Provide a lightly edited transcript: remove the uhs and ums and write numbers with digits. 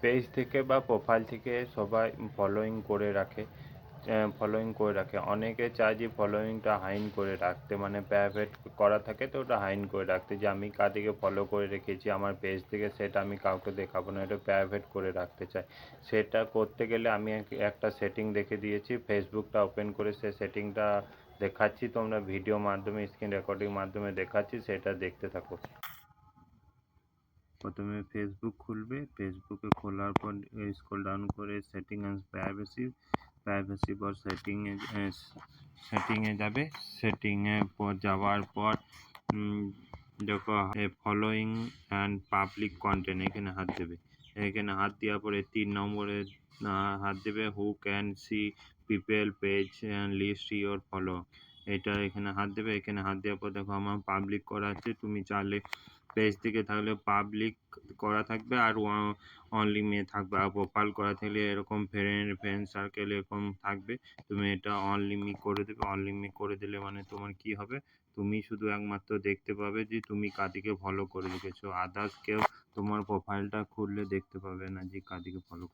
Page থেকে বা profile থেকে সবাই ফলোয়িং করে রাখে। অনেকে চায় যে ফলোয়িংটা হাইড করে রাখতে, মানে প্রাইভেট করা থাকে তো ওটা হাইড করে রাখতে, যে আমি কাদেরকে ফলো করে রেখেছি আমার পেজ থেকে সেটা আমি কাউকে দেখাবো না, এটা প্রাইভেট করে রাখতে চাই। সেটা করতে গেলে আমি একটা সেটিং দেখে দিয়েছি, ফেসবুকটা ওপেন করে সে সেটিংটা দেখাচ্ছি, তোমরা ভিডিও মাধ্যমে স্ক্রিন রেকর্ডিং মাধ্যমে দেখাচ্ছি, সেটা দেখতে থাকো। প্রথমে ফেসবুক খুলবে, ফেসবুকে খোলার পর স্ক্রল ডাউন করে সেটিং অ্যান্ড প্রাইভেসি পর সেটিংয়ে যাবে। সেটিংয়ে পর যাওয়ার পর দেখো ফলোয়িং অ্যান্ড পাবলিক কন্টেন্ট, এখানে হাত দেবে। এখানে হাত দেওয়ার পরে 3 নম্বরে হাত দেবে who can see people page and list your follow, এটা এখানে হাত দেবে। এখানে হাত দেওয়ার পর দেখো আমার পাবলিক করা আছে, তুমি চাইলে পেজ থেকে থাকলে পাবলিক করা থাকবে আর অনলি মে থাকবে, আর প্রোফাইল করা থাকলে এরকম ফ্রেন্ড সার্কেল এরকম থাকবে, তুমি এটা অনলি মি করে দেবে। অনলি মি করে দিলে মানে তোমার কি হবে, তুমি শুধু একমাত্র দেখতে পাবে যে তুমি কাদিকে ফলো করে রেখেছো, আদার্স কেউ তোমার প্রোফাইলটা খুললে দেখতে পাবে না যে কাদিকে ফলো